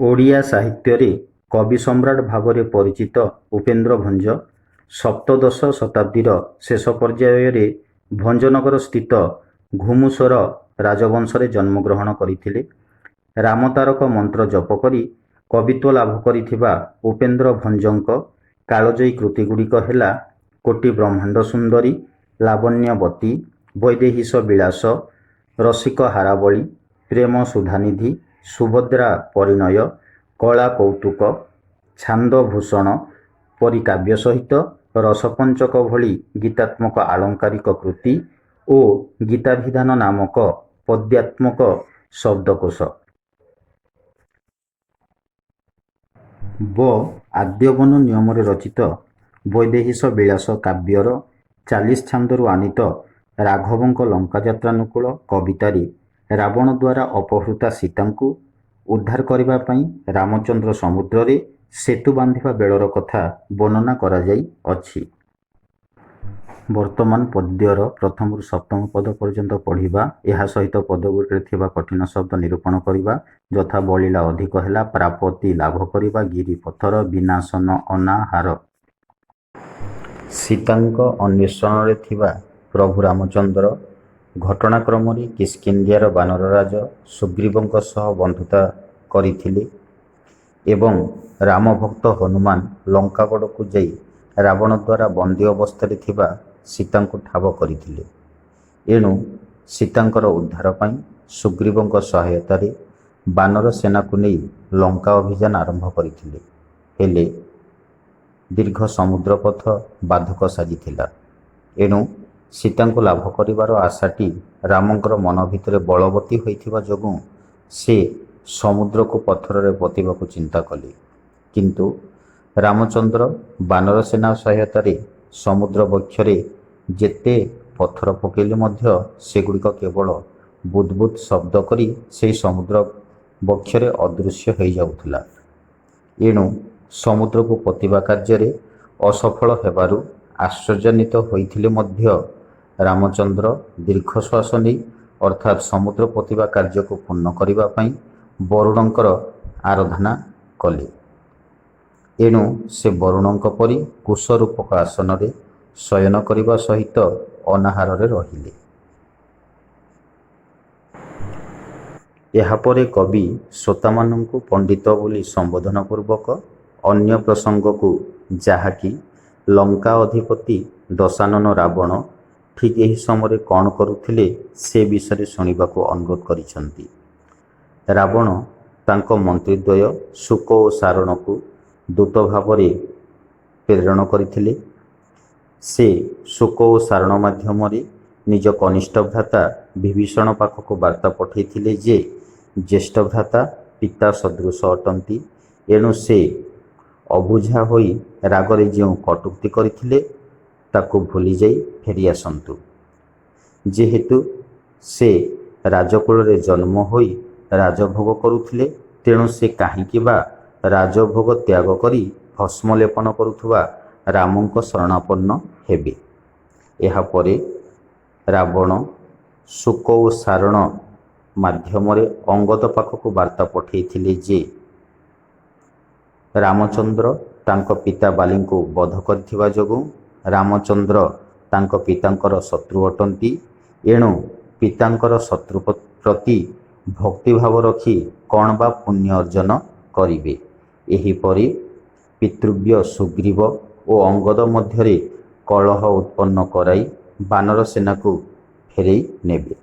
ଓଡ଼ିଆ ସାହିତ୍ୟରେ କବି ସମ୍ରାଟ ଭାବରେ ପରିଚିତ ଉପେନ୍ଦ୍ର ଭଞ୍ଜ ସପ୍ତଦଶ ଶତାବ୍ଦୀର ଶେଷ ପର୍ଯ୍ୟାୟରେ ଭଞ୍ଜନଗରସ୍ଥିତ ଘୁମୁସର ରାଜବଂଶରେ ଜନ୍ମଗ୍ରହଣ କରିଥିଲେ। ରାମତାରକ ମନ୍ତ୍ର ଜପ କରି କବିତ୍ୱ ଲାଭ କରିଥିବା ଉପେନ୍ଦ୍ର ଭଞ୍ଜଙ୍କ କାଳଜୟୀ କୃତିଗୁଡ଼ିକ ହେଲା କୋଟି ବ୍ରହ୍ମାଣ୍ଡ ସୁନ୍ଦରୀ, ଲାବଣ୍ୟବତୀ, ବୈଦେହୀଶ ବିଳାସ, ରସିକ ହାରାବଳୀ, ପ୍ରେମ ସୁଧାନିଧି, ସୁଭଦ୍ରା ପରିଣୟ, କଳା କୌତୁକ, ଛାନ୍ଦଭୂଷଣ ପରି କାବ୍ୟ ସହିତ ରସପଞ୍ଚକ ଭଳି ଗୀତାତ୍ମକ ଆଳଙ୍କାରିକ କୃତି ଓ ଗୀତାଭିଧାନ ନାମକ ପଦ୍ୟାତ୍ମକ ଶବ୍ଦକୋଷ। ଆଦ୍ୟବନ ନିୟମରେ ରଚିତ ବୈଦେହୀଶ ବିଳାସ କାବ୍ୟର 40 ଛାନ୍ଦରୁ ଆନୀତ ରାଘବଙ୍କ ଲଙ୍କାଯାତ୍ରାନୁକୂଳ କବିତାରେ ରାବଣ ଦ୍ୱାରା ଅପହୃତା ସୀତାଙ୍କୁ ଉଦ୍ଧାର କରିବା ପାଇଁ ରାମଚନ୍ଦ୍ର ସମୁଦ୍ରରେ ସେତୁ ବାନ୍ଧିବା ବେଳର କଥା ବର୍ଣ୍ଣନା କରାଯାଇଅଛି। ବର୍ତ୍ତମାନ ପଦ୍ୟର ପ୍ରଥମରୁ ସପ୍ତମ ପଦ ପର୍ଯ୍ୟନ୍ତ ପଢ଼ିବା। ଏହା ସହିତ ପଦଗୁଡ଼ିକରେ ଥିବା କଠିନ ଶବ୍ଦ ନିରୂପଣ କରିବା। ଯଥା ବଳିଲା ଅଧିକ ହେଲା, ପ୍ରାପତି ଲାଭ କରିବା, ଗିରି ପଥର, ବିନାଶନ ଅନାହାର। ସୀତାଙ୍କ ଅନ୍ୱେଷଣରେ ଥିବା ପ୍ରଭୁ ରାମଚନ୍ଦ୍ର ଘଟଣାକ୍ରମରେ କିଷ୍କିନ୍ଧ୍ୟାର ବାନରରାଜ ସୁଗ୍ରୀବଙ୍କ ସହ ବନ୍ଧୁତା କରିଥିଲେ ଏବଂ ରାମଭକ୍ତ ହନୁମାନ ଲଙ୍କାଗଡ଼କୁ ଯାଇ ରାବଣ ଦ୍ୱାରା ବନ୍ଦୀ ଅବସ୍ଥାରେ ଥିବା ସୀତାଙ୍କୁ ଠାବ କରିଥିଲେ। ଏଣୁ ସୀତାଙ୍କର ଉଦ୍ଧାର ପାଇଁ ସୁଗ୍ରୀବଙ୍କ ସହାୟତାରେ ବାନର ସେନାକୁ ନେଇ ଲଙ୍କା ଅଭିଯାନ ଆରମ୍ଭ କରିଥିଲେ। ହେଲେ ଦୀର୍ଘ ସମୁଦ୍ର ପଥ ବାଧକ ସାଜିଥିଲା। ଏଣୁ ସୀତାଙ୍କୁ ଲାଭ କରିବାର ଆଶାଟି ରାମଙ୍କର ମନ ଭିତରେ ବଳବତୀ ହୋଇଥିବା ଯୋଗୁଁ ସେ ସମୁଦ୍ରକୁ ପଥରରେ ପୋତିବାକୁ ଚିନ୍ତା କଲେ। କିନ୍ତୁ ରାମଚନ୍ଦ୍ର ବାନର ସେନା ସହାୟତାରେ ସମୁଦ୍ର ବକ୍ଷରେ ଯେତେ ପଥର ପକାଇଲେ ମଧ୍ୟ ସେଗୁଡ଼ିକ କେବଳ ବୁଦ୍ ବୁଦ୍ ଶବ୍ଦ କରି ସେହି ସମୁଦ୍ର ବକ୍ଷରେ ଅଦୃଶ୍ୟ ହୋଇଯାଉଥିଲା। ଏଣୁ ସମୁଦ୍ରକୁ ପୋତିବା କାର୍ଯ୍ୟରେ ଅସଫଳ ହେବାରୁ ଆଶ୍ଚର୍ଯ୍ୟାନ୍ୱିତ ହୋଇଥିଲେ ମଧ୍ୟ ରାମଚନ୍ଦ୍ର ଦୀର୍ଘଶ୍ୱାସ ନେଇ ଅର୍ଥାତ୍ ସମୁଦ୍ର ପୋତିବା କାର୍ଯ୍ୟକୁ ପୂର୍ଣ୍ଣ କରିବା ପାଇଁ ବରୁଣଙ୍କର ଆରାଧନା କଲେ। ଏଣୁ ସେ ବରୁଣଙ୍କ ପରି କୁଶରୂପକ ଆସନରେ ଶୟନ କରିବା ସହିତ ଅନାହାରରେ ରହିଲେ। ଏହାପରେ କବି ଶ୍ରୋତାମାନଙ୍କୁ ପଣ୍ଡିତ ବୋଲି ସମ୍ବୋଧନ ପୂର୍ବକ ଅନ୍ୟ ପ୍ରସଙ୍ଗକୁ, ଯାହାକି ଲଙ୍କା ଅଧିପତି ଦଶାନନ ରାବଣ ଠିକ୍ ଏହି ସମୟରେ କ'ଣ କରୁଥିଲେ ସେ ବିଷୟରେ ଶୁଣିବାକୁ ଅନୁରୋଧ କରିଛନ୍ତି। ରାବଣ ତାଙ୍କ ମନ୍ତ୍ରୀଦ୍ୱୟ ଶୁକ ଓ ଶାରଣକୁ ଦୂତ ଭାବରେ ପ୍ରେରଣ କରିଥିଲେ। ସେ ଶୁକ ଓ ଶାରଣ ମାଧ୍ୟମରେ ନିଜ କନିଷ୍ଠ ଭ୍ରାତା ବିଭୀଷଣ ପାଖକୁ ବାର୍ତ୍ତା ପଠାଇଥିଲେ ଯେ ଜ୍ୟେଷ୍ଠ ଭ୍ରାତା ପିତା ସଦୃଶ ଅଟନ୍ତି। ଏଣୁ ସେ ଅବୁଝା ହୋଇ ରାଗରେ ଯେଉଁ କଟୁକ୍ତି କରିଥିଲେ ତାକୁ ଭୁଲିଯାଇ ଫେରିଆସନ୍ତୁ। ଯେହେତୁ ସେ ରାଜକୁଳରେ ଜନ୍ମ ହୋଇ ରାଜଭୋଗ କରୁଥିଲେ, ତେଣୁ ସେ କାହିଁକି ବା ରାଜଭୋଗ ତ୍ୟାଗ କରି ଭସ୍ମ ଲେପନ କରୁଥିବା ରାମଙ୍କ ଶରଣାପନ୍ନ ହେବେ। ଏହାପରେ ରାବଣ ଶୁକ ଓ ଶାରଣ ମାଧ୍ୟମରେ ଅଙ୍ଗଦ ପାଖକୁ ବାର୍ତ୍ତା ପଠାଇଥିଲେ ଯେ ରାମଚନ୍ଦ୍ର ତାଙ୍କ ପିତା ବାଲିଙ୍କୁ ବଧ କରିଥିବା ଯୋଗୁଁ ରାମଚନ୍ଦ୍ର ତାଙ୍କ ପିତାଙ୍କର ଶତ୍ରୁ ଅଟନ୍ତି। ଏଣୁ ପିତାଙ୍କର ଶତ୍ରୁ ପ୍ରତି ଭକ୍ତିଭାବ ରଖି କ'ଣ ବା ପୁଣ୍ୟ ଅର୍ଜନ କରିବେ। ଏହିପରି ପିତୃବ୍ୟ ସୁଗ୍ରୀବ ଓ ଅଙ୍ଗଦ ମଧ୍ୟରେ କଳହ ଉତ୍ପନ୍ନ କରାଇ ବାନର ସେନାକୁ ଫେରାଇ ନେବେ।